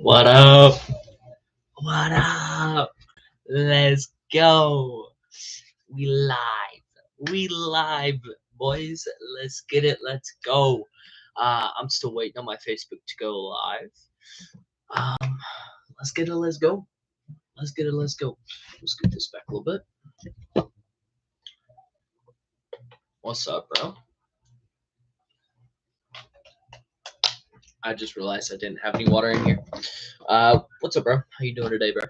What up? What up? Let's go. We live. We live, boys. Let's get it. Let's go. I'm still waiting on my Facebook to go live. Um, let's get it. Let's go. Let's get it. Let's go. Let's get this back a little bit. What's up, bro? I just realized I didn't have any water in here. What's up, bro? How you doing today, bro?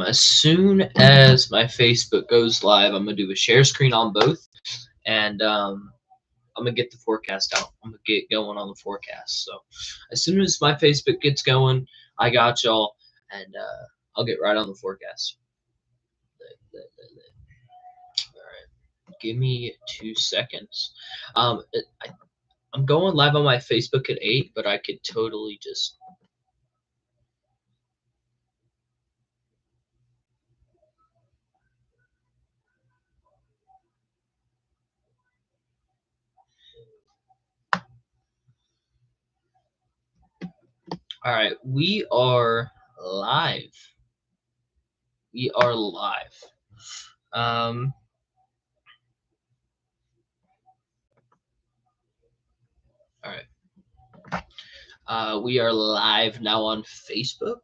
As soon as my Facebook goes live, I'm gonna do a share screen on both, and I'm gonna get the forecast out. I'm gonna get going on the forecast. So as soon as my Facebook gets going, I got y'all, and I'll get right on the forecast. All right, give me 2 seconds. I'm going live on my Facebook at 8, but I could totally just. All right, we are live. We are live. Um, all right. We are live now on Facebook.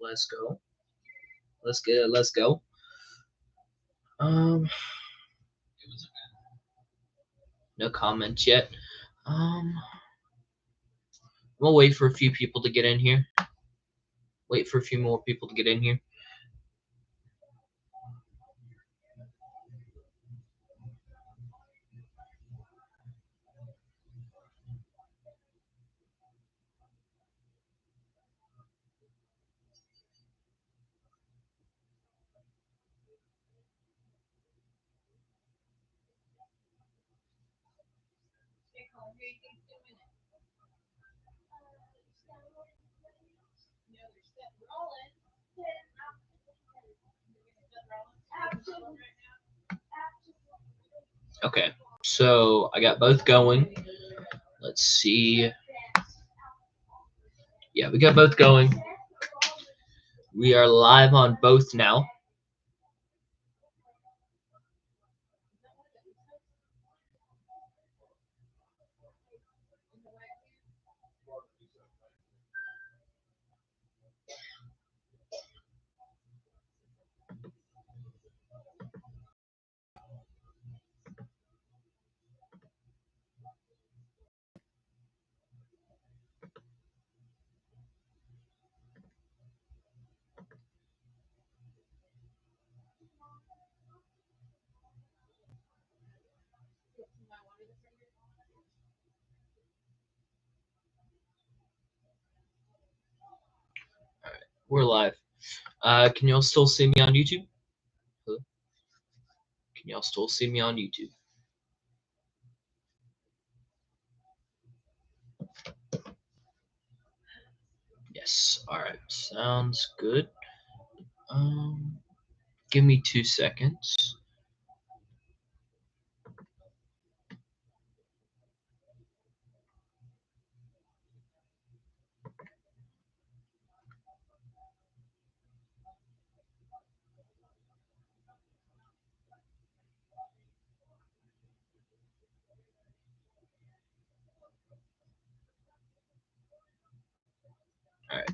Let's go. Let's get it. Let's go. Um, no comments yet. We'll wait for a few people to get in here. Wait for a few more people to get in here. Okay, so I got both going. Let's see. Yeah, we got both going. We are live on both now. All right, we're live. Can y'all still see me on YouTube? Hello? Can y'all still see me on YouTube? Yes. All right. Sounds good. Give me 2 seconds. All right.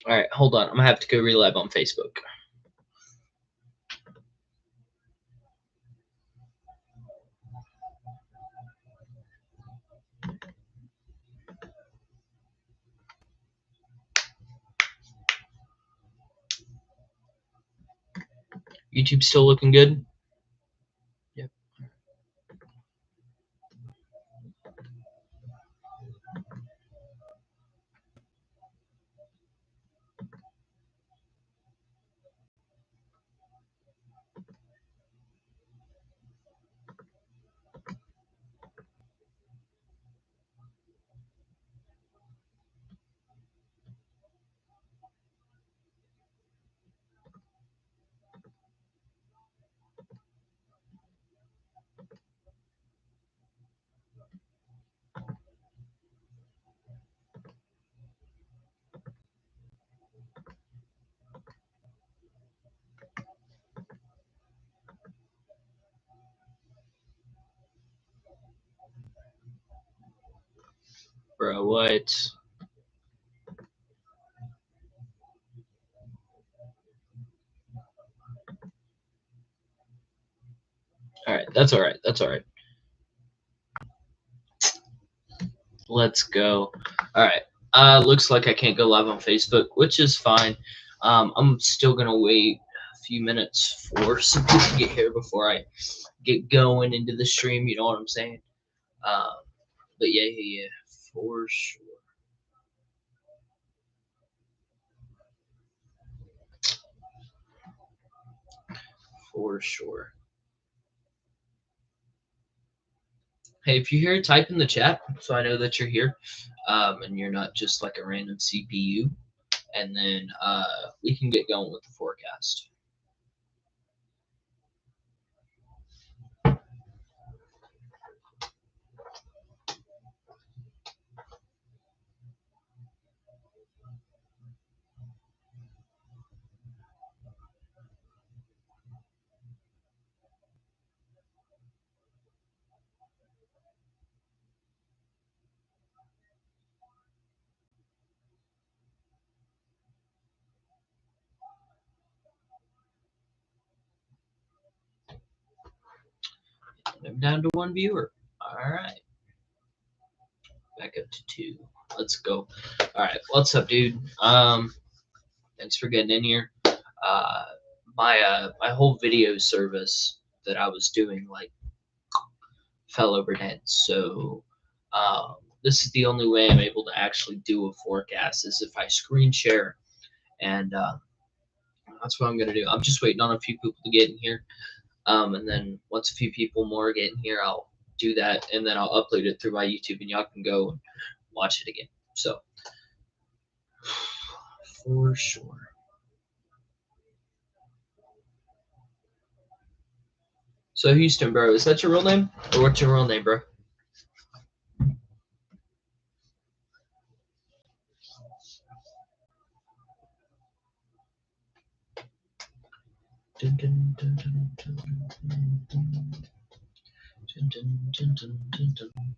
All right, hold on. I'm gonna have to go relive on Facebook. YouTube still looking good? Yep. Bro, what? Alright, that's alright. That's alright. Let's go. Alright. Looks like I can't go live on Facebook, which is fine. I'm still gonna wait a few minutes for some people to get here before I get going into the stream, you know what I'm saying? But yeah, for sure. For sure. Hey, if you're here, type in the chat so I know that you're here, and you're not just like a random CPU. And then we can get going with the forecast. I'm down to 1 viewer. All right. Back up to 2. Let's go. All right. What's up, dude? Thanks for getting in here. My whole video service that I was doing like fell overhead, so this is the only way I'm able to actually do a forecast is if I screen share, and that's what I'm gonna do. I'm just waiting on a few people to get in here, and then once a few people more get in here, I'll do that, and then I'll upload it through my YouTube, and y'all can go and watch it again. So for sure. So Houston, bro, is that your real name, or what's your real name, bro? Dun, dun, dun, dun, dun, dun, dun. Dun, dun, dun, dun, dun, dun.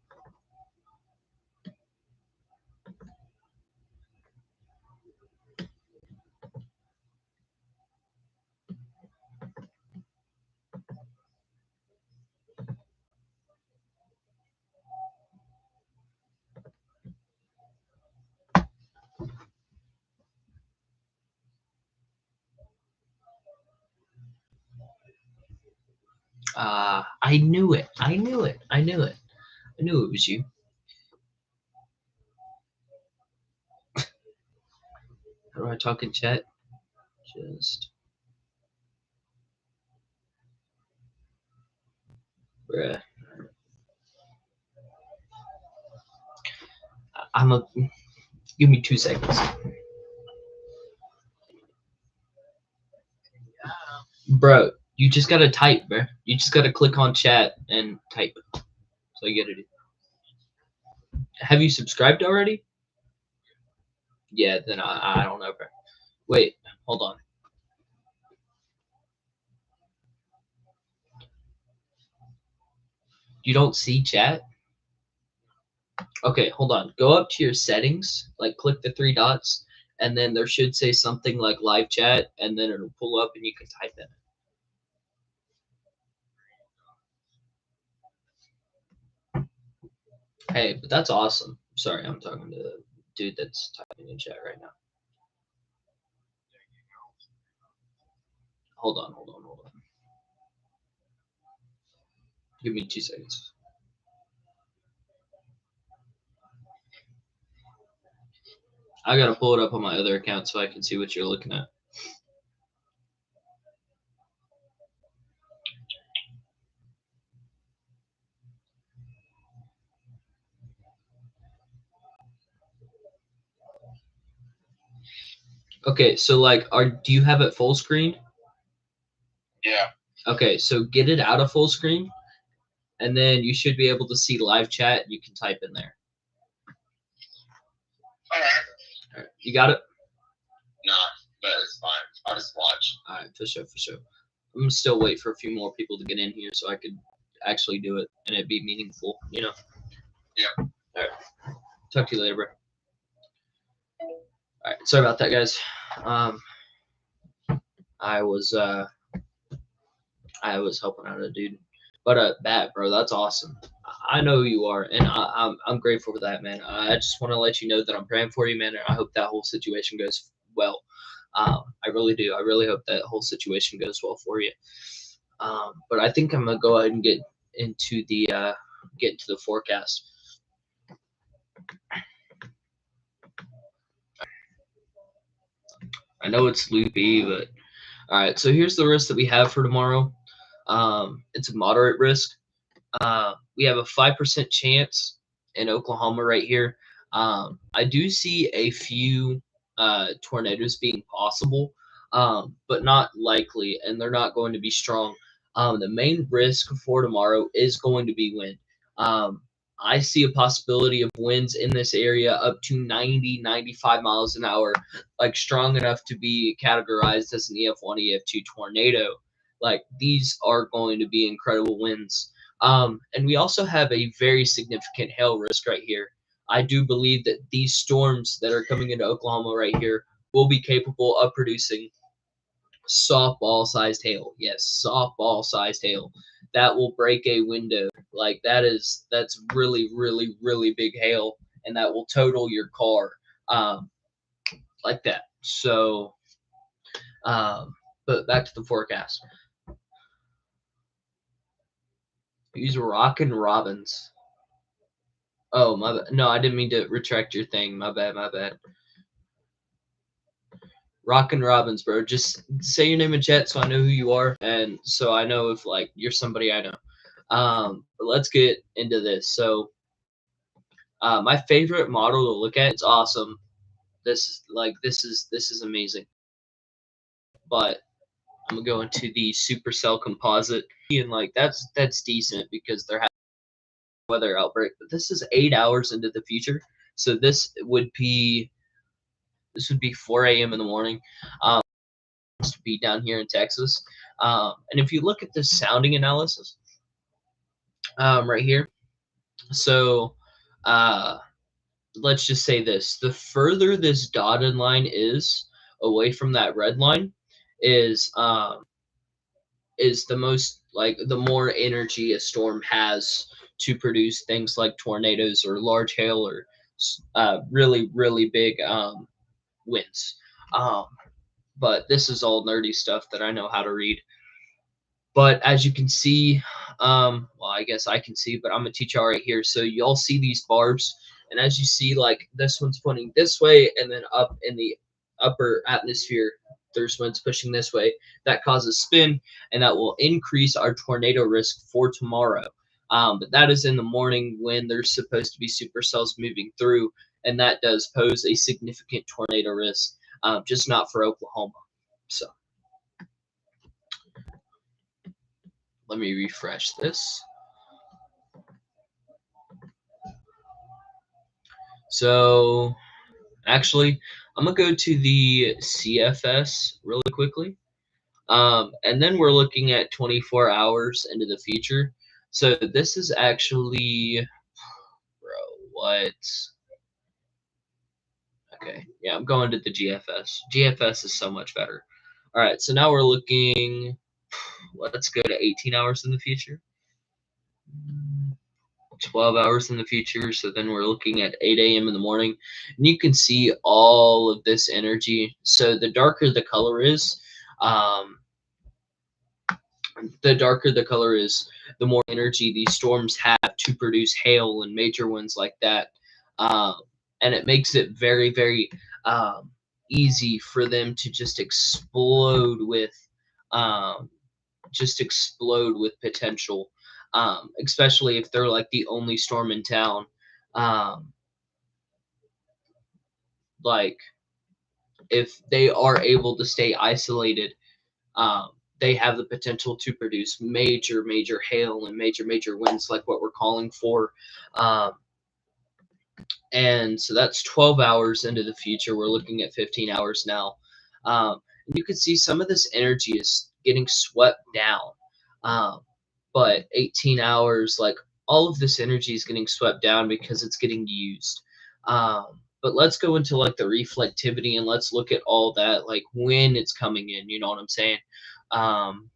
I knew it. I knew it. I knew it. I knew it was you. How do I talk in chat? Just, bruh. I'm a. Give me 2 seconds, bro. You just gotta type, bro. You just gotta click on chat and type. So you gotta do. Have you subscribed already? Yeah. Then I don't know, bro. Wait. Hold on. You don't see chat? Okay, hold on. Go up to your settings, like click the 3 dots, and then there should say something like live chat, and then it'll pull up and you can type in it. Hey, but that's awesome. Sorry, I'm talking to the dude that's typing in chat right now. Hold on. Give me 2 seconds. I gotta pull it up on my other account so I can see what you're looking at. Okay, so like, do you have it full screen? Yeah. Okay, so get it out of full screen, and then you should be able to see live chat. You can type in there. All right. You got it? Nah, but it's fine. I'll just watch. All right, for sure. I'm gonna still wait for a few more people to get in here so I could actually do it and it'd be meaningful, you know? Yeah. All right. Talk to you later, bro. All right. Sorry about that, guys. I was helping out a dude, but Bat, bro, that's awesome. I know who you are, and I'm grateful for that, man. I just want to let you know that I'm praying for you, man, and I hope that whole situation goes well. I really do. I really hope that whole situation goes well for you. But I think I'm gonna go ahead and get into the forecast. I know it's loopy, but all right. So here's the risk that we have for tomorrow. It's a moderate risk. We have a 5% chance in Oklahoma right here. I do see a few tornadoes being possible, but not likely, and they're not going to be strong. The main risk for tomorrow is going to be wind. I see a possibility of winds in this area up to 90, 95 miles an hour, like strong enough to be categorized as an EF1, EF2 tornado. Like these are going to be incredible winds. And we also have a very significant hail risk right here. I do believe that these storms that are coming into Oklahoma right here will be capable of producing softball-sized hail. Yes, softball-sized hail. That will break a window. Like that's really, really, really big hail, and that will total your car, like that. So, but back to the forecast. Use Rockin' Robins. Oh, my bad. No, I didn't mean to retract your thing. My bad. Rockin' Robins, bro. Just say your name in chat so I know who you are, and so I know if like you're somebody I know. But let's get into this. So, my favorite model to look at. It's awesome. This is amazing. But I'm gonna go into the Supercell composite, and like that's decent because they're having a weather outbreak. But this is 8 hours into the future, so this would be 4 a.m. in the morning. To be down here in Texas. And if you look at the sounding analysis right here, so let's just say this: the further this dotted line is away from that red line, is the most like the more energy a storm has to produce things like tornadoes or large hail or really big winds. But this is all nerdy stuff that I know how to read. But as you can see, well, I guess I can see, but I'm gonna teach y'all right here. So y'all see these barbs, and as you see, like this one's pointing this way, and then up in the upper atmosphere, there's winds pushing this way. That causes spin, and that will increase our tornado risk for tomorrow. But that is in the morning when there's supposed to be supercells moving through, and that does pose a significant tornado risk, just not for Oklahoma. So. Let me refresh this. So, actually, I'm going to go to the CFS really quickly. And then we're looking at 24 hours into the future. So this is actually, bro, what? Okay, yeah, I'm going to the GFS. GFS is so much better. All right, so now we're looking, let's go to 18 hours in the future. 12 hours in the future, so then we're looking at 8 a.m. in the morning, and you can see all of this energy. So the darker the color is, The darker the color is, the more energy these storms have to produce hail and major winds like that. Um, and it makes it very, very um, easy for them to um, just explode with potential, especially if they're like the only storm in town. Um, like if they are able to stay isolated, um, they have the potential to produce major, major hail and major, major winds, like what we're calling for. Um, and so that's 12 hours into the future. We're looking at 15 hours now. And you can see some of this energy is getting swept down. Um, but 18 hours, like all of this energy is getting swept down because it's getting used. But let's go into like the reflectivity and let's look at all that, like when it's coming in. You know what I'm saying? Um,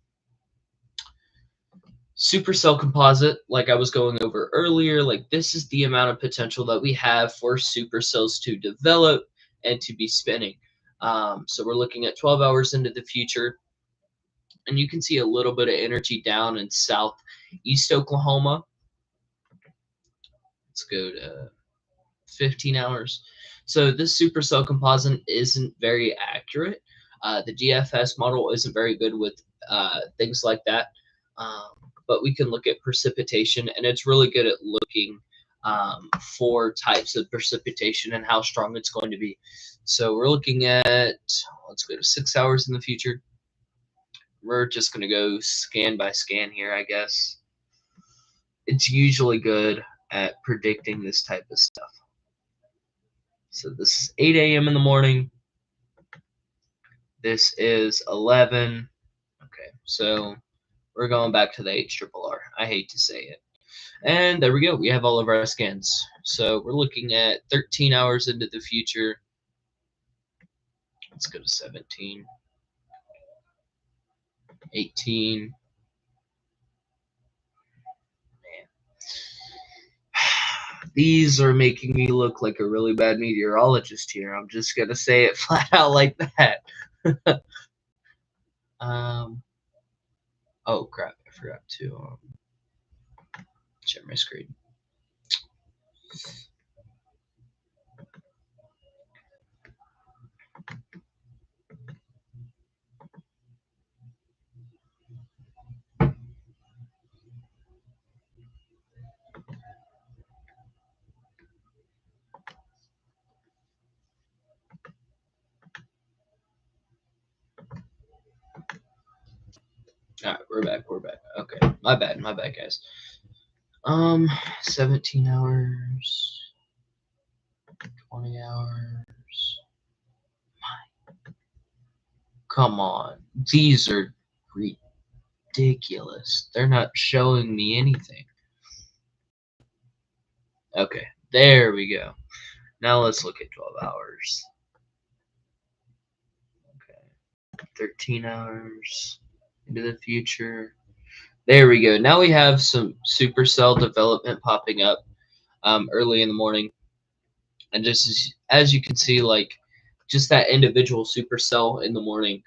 Supercell composite, like I was going over earlier, like this is the amount of potential that we have for supercells to develop and to be spinning. So we're looking at 12 hours into the future, and you can see a little bit of energy down in southeast Oklahoma. Let's go to 15 hours. So this supercell composite isn't very accurate. The GFS model isn't very good with things like that. Um, but we can look at precipitation, and it's really good at looking for types of precipitation and how strong it's going to be. So we're looking at, let's go to 6 hours in the future. We're just going to go scan by scan here, I guess. It's usually good at predicting this type of stuff. So this is 8 a.m. in the morning. This is 11. Okay, so we're going back to the HRRR. I hate to say it. And there we go. We have all of our scans. So we're looking at 13 hours into the future. Let's go to 17, 18. Man. These are making me look like a really bad meteorologist here. I'm just going to say it flat out like that. um, oh, crap. I forgot to share my screen. All right, we're back. We're back. Okay, my bad, guys. 17 hours, 20 hours. Come on, these are ridiculous. They're not showing me anything. Okay, there we go. Now let's look at 12 hours. Okay, 13 hours into the future. There we go. Now we have some supercell development popping up early in the morning. And just as you can see, like just that individual supercell in the morning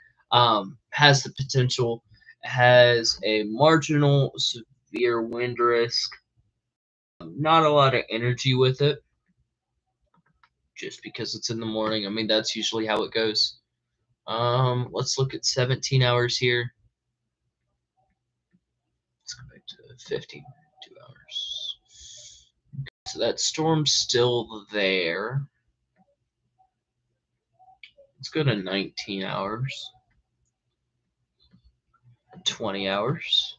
has the potential, has a marginal severe wind risk, not a lot of energy with it, just because it's in the morning. I mean, that's usually how it goes. Let's look at 17 hours here. Let's go back to 15, 2 hours. So that storm's still there. Let's go to 19 hours. 20 hours.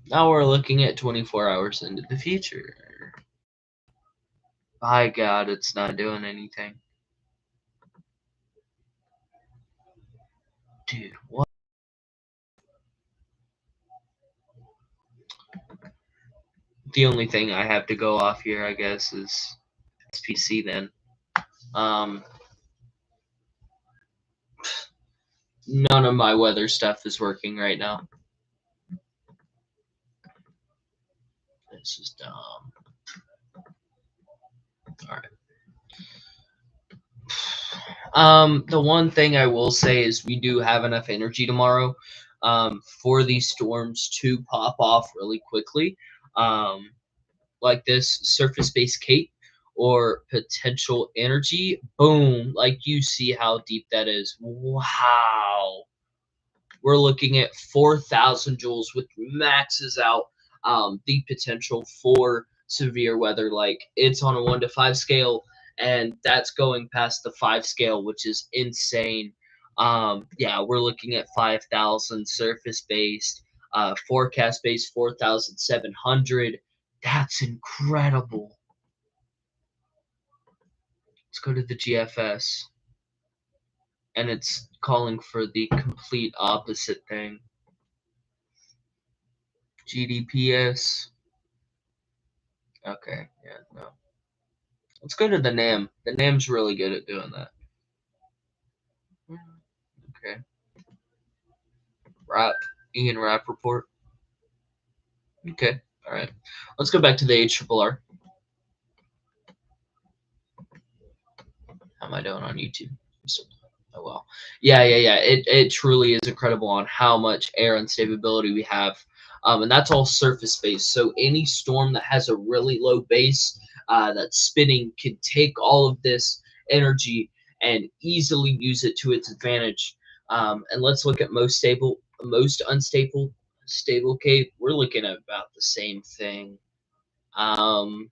Now we're looking at 24 hours into the future. By God, it's not doing anything. Dude, what? The only thing I have to go off here, I guess, is SPC then. None of my weather stuff is working right now. This is dumb. Alright. The one thing I will say is we do have enough energy tomorrow for these storms to pop off really quickly. Um, like this surface-based cape or potential energy. Boom, like you see how deep that is. Wow. We're looking at 4,000 joules, which maxes out the potential for severe weather. Like it's on a 1 to 5 scale, and that's going past the 5 scale, which is insane. Yeah, we're looking at 5,000 surface based, forecast based 4,700. That's incredible. Let's go to the GFS, and it's calling for the complete opposite thing. GDPS. Okay, yeah, no. Let's go to the NAM. The NAM's really good at doing that. Okay. Rap. Ian Rap report. Okay, alright. Let's go back to the HRRR. How am I doing on YouTube? Oh well. Yeah. It truly is incredible on how much air instability we have. And that's all surface based. So any storm that has a really low base that's spinning can take all of this energy and easily use it to its advantage. And let's look at most unstable, stable cape. We're looking at about the same thing. Um,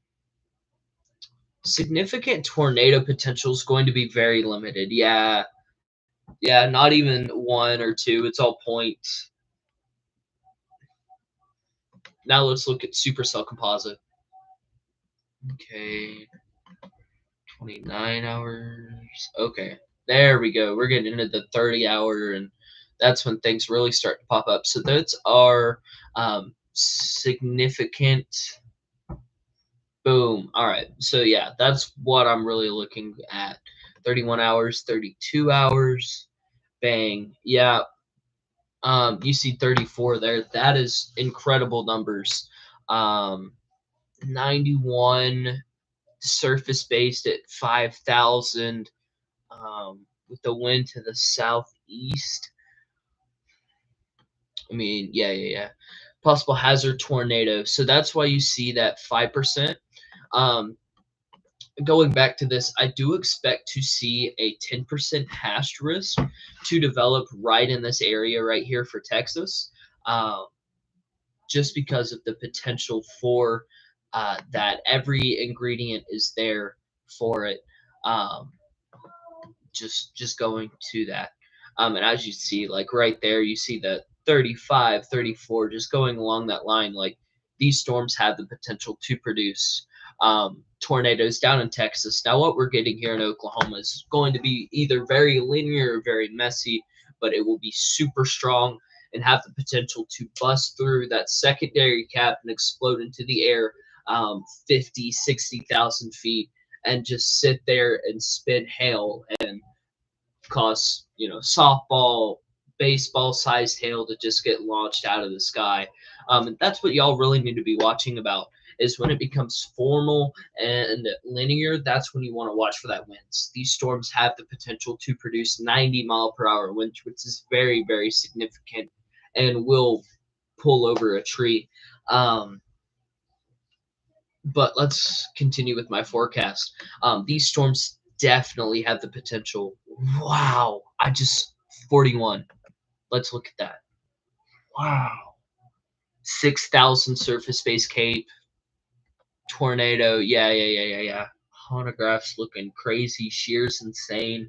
Significant tornado potential is going to be very limited. Yeah, not even one or two. It's all points. Now let's look at supercell composite. Okay, 29 hours. Okay, there we go. We're getting into the 30-hour, and that's when things really start to pop up. So that's our significant. Boom. All right. So yeah, that's what I'm really looking at. 31 hours, 32 hours. Bang. Yeah, you see 34 there. That is incredible numbers. Um, 91 surface based at 5,000 with the wind to the southeast. I mean, yeah. Possible hazard tornado. So that's why you see that 5%. Um, Going back to this, I do expect to see a 10% hash risk to develop right in this area right here for Texas. Um, just because of the potential for that. Every ingredient is there for it. Um, just going to that. And as you see, like right there, you see that 35, 34, just going along that line. Like these storms have the potential to produce tornadoes down in Texas. Now, what we're getting here in Oklahoma is going to be either very linear or very messy, but it will be super strong and have the potential to bust through that secondary cap and explode into the air 50, 60,000 feet and just sit there and spin hail and cause softball, baseball sized hail to just get launched out of the sky. And that's what y'all really need to be watching about is when it becomes formal and linear. That's when you want to watch for that winds. These storms have the potential to produce 90-mile-per-hour winds, which is very, very significant and will pull over a tree. But let's continue with my forecast. These storms definitely have the potential. Wow, 41. Let's look at that. Wow, 6,000 surface base cape tornado. Yeah. Honographs looking crazy. Shear's insane.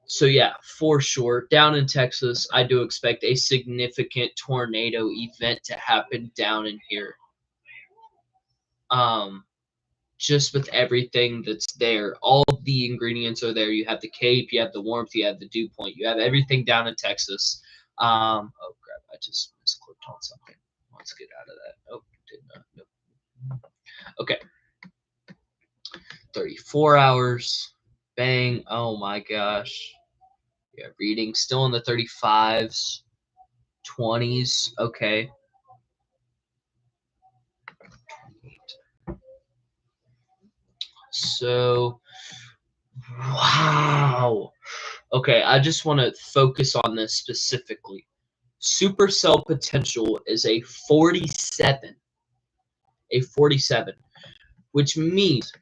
So yeah, for sure, down in Texas, I do expect a significant tornado event to happen down in here. Um, just with everything that's there. All the ingredients are there. You have the cape, you have the warmth, you have the dew point, you have everything down in Texas. Oh crap! I just misclicked on something. Let's get out of that. Oh, did not. Nope. Okay. 34 hours. Bang. Oh my gosh. Yeah, reading still in the 35s, 20s. Okay. So Wow. Okay, I just want to focus on this specifically. Supercell potential is a 47. A 47, which means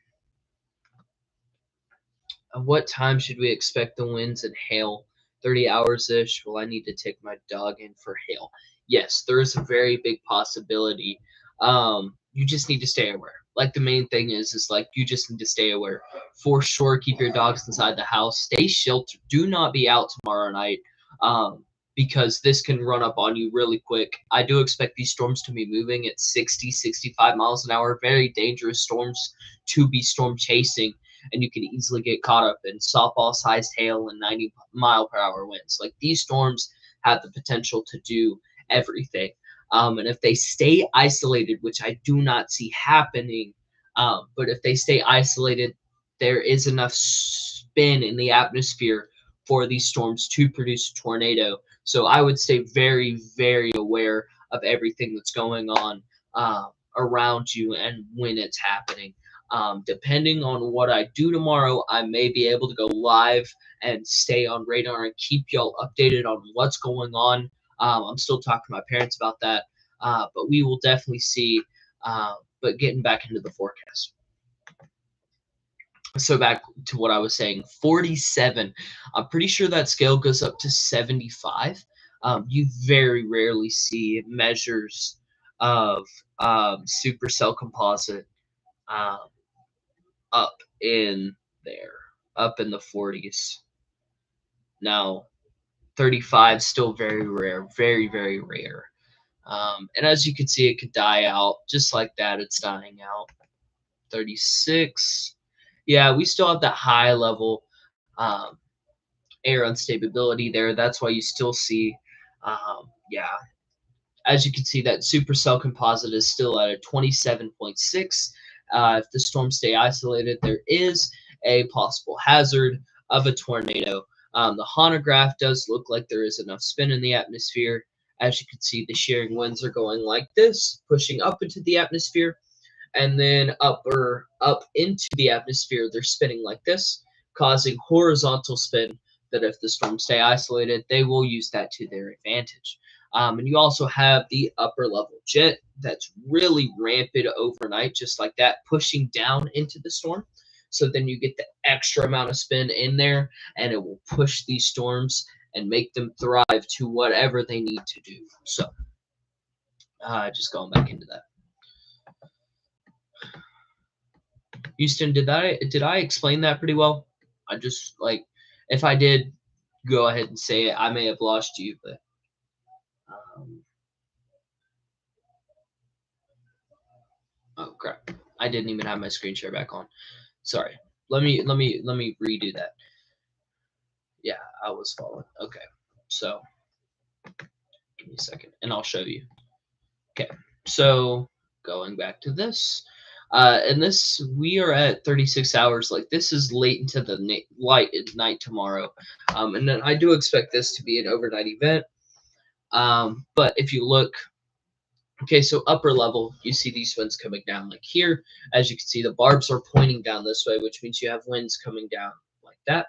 at what time should we expect the winds and hail? 30 hours ish. Will I need to take my dog in for hail? Yes, there is a very big possibility. You just need to stay aware. Like the main thing is like you just need to stay aware. For sure, keep your dogs inside the house. Stay sheltered. Do not be out tomorrow night. Because this can run up on you really quick. I do expect these storms to be moving at 60, 65 miles an hour. Very dangerous storms to be storm chasing, and you can easily get caught up in softball-sized hail and 90-mile-per-hour winds. Like these storms have the potential to do everything. And if they stay isolated, which I do not see happening, but if they stay isolated, there is enough spin in the atmosphere for these storms to produce a tornado. So I would stay very, very aware of everything that's going on around you and when it's happening. Depending on what I do tomorrow, I may be able to go live and stay on radar and keep y'all updated on what's going on. I'm still talking to my parents about that, but we will definitely see. But getting back into the forecast. So back to what I was saying, 47. I'm pretty sure that scale goes up to 75. You very rarely see measures of supercell composite um, up in there, up in the 40s. Now, 35 still very rare, very, very rare. And as you can see, it could die out just like that. It's dying out. 36. Yeah, we still have that high level air instability there. That's why you still see, yeah, as you can see, that supercell composite is still at a 27.6. If the storms stay isolated, there is a possible hazard of a tornado. The honograph does look like there is enough spin in the atmosphere. As you can see, the shearing winds are going like this, pushing up into the atmosphere, and then up into the atmosphere, they're spinning like this, causing horizontal spin that if the storms stay isolated, they will use that to their advantage. And you also have the upper level jet that's really rampant overnight, just like that, pushing down into the storm. So then you get the extra amount of spin in there, and it will push these storms and make them thrive to whatever they need to do. So, just going back into that. Houston, did I explain that pretty well? I just like if I did, go ahead and say it. I may have lost you, but um, oh crap, I didn't even have my screen share back on. Sorry. Let me redo that. Yeah, I was following. Okay, so give me a second, and I'll show you. Okay, so going back to this. And this, we are at 36 hours. Like this is late into the light at night tomorrow, and then I do expect this to be an overnight event. But if you look, okay, so upper level, you see these winds coming down like here. As you can see, the barbs are pointing down this way, which means you have winds coming down like that.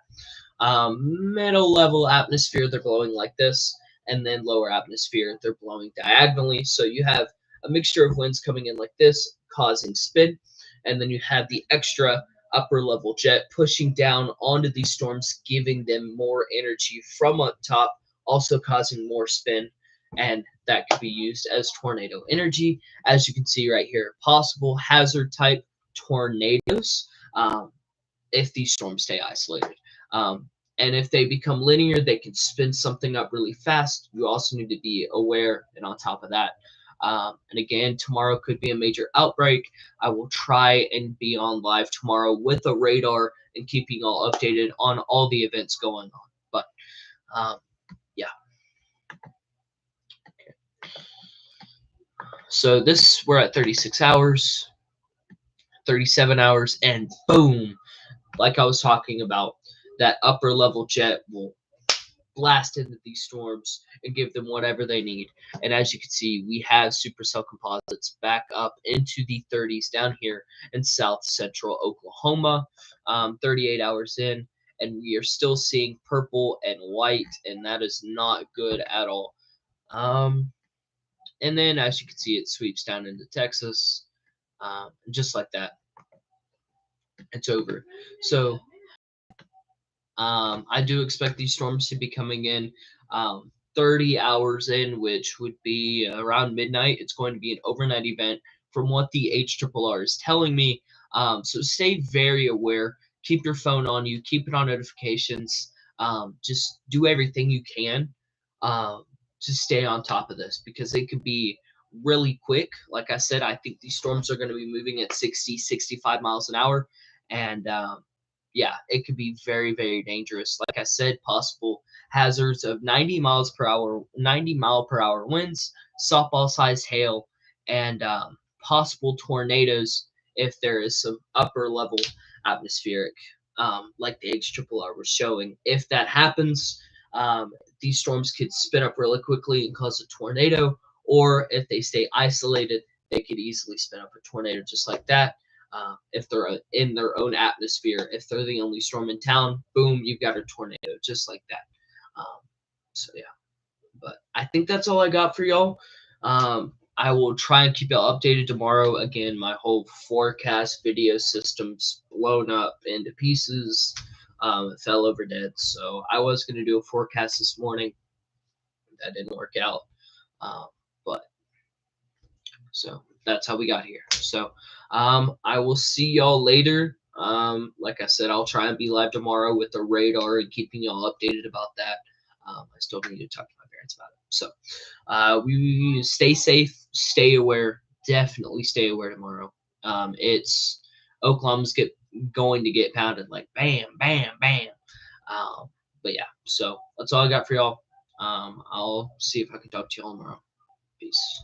Middle level atmosphere, they're blowing like this, and then lower atmosphere, they're blowing diagonally. So you have a mixture of winds coming in like this, causing spin, and then you have the extra upper level jet pushing down onto these storms, giving them more energy from up top, also causing more spin, and that could be used as tornado energy. As you can see right here, possible hazard type tornadoes. If these storms stay isolated. And if they become linear, they can spin something up really fast. You also need to be aware and on top of that. And again, tomorrow could be a major outbreak. I will try and be on live tomorrow with a radar and keeping you all updated on all the events going on. But yeah. Okay. So this, we're at 36 hours, 37 hours, and boom, like I was talking about, that upper level jet will blast into these storms and give them whatever they need. And as you can see, we have supercell composites back up into the 30s down here in south central Oklahoma, 38 hours in, and we are still seeing purple and white, and that is not good at all. And then, as you can see, it sweeps down into Texas, just like that. It's over. So I do expect these storms to be coming in 30 hours in, which would be around midnight. It's going to be an overnight event from what the HRRR is telling me. So stay very aware. Keep your phone on you. Keep it on notifications. Just do everything you can um, to stay on top of this because it could be really quick. Like I said, I think these storms are going to be moving at 60, 65 miles an hour. And yeah, it could be very, very dangerous. Like I said, possible hazards of 90 mile per hour winds, softball sized hail, and possible tornadoes if there is some upper level atmospheric, like the HRRR was showing. If that happens, these storms could spin up really quickly and cause a tornado, or if they stay isolated, they could easily spin up a tornado just like that. If they're in their own atmosphere, if they're the only storm in town, boom, you've got a tornado just like that. Um, so yeah, but I think that's all I got for y'all. I will try and keep y'all updated tomorrow. Again, my whole forecast video system's blown up into pieces. It fell over dead. So I was gonna do a forecast this morning. That didn't work out. But so that's how we got here. So I will see y'all later. Like I said, I'll try and be live tomorrow with the radar and keeping y'all updated about that. I still need to talk to my parents about it. So we stay safe, stay aware. Definitely stay aware tomorrow. It's Oklahoma's going to get pounded like bam, bam, bam. But yeah, so that's all I got for y'all. I'll see if I can talk to y'all tomorrow. Peace.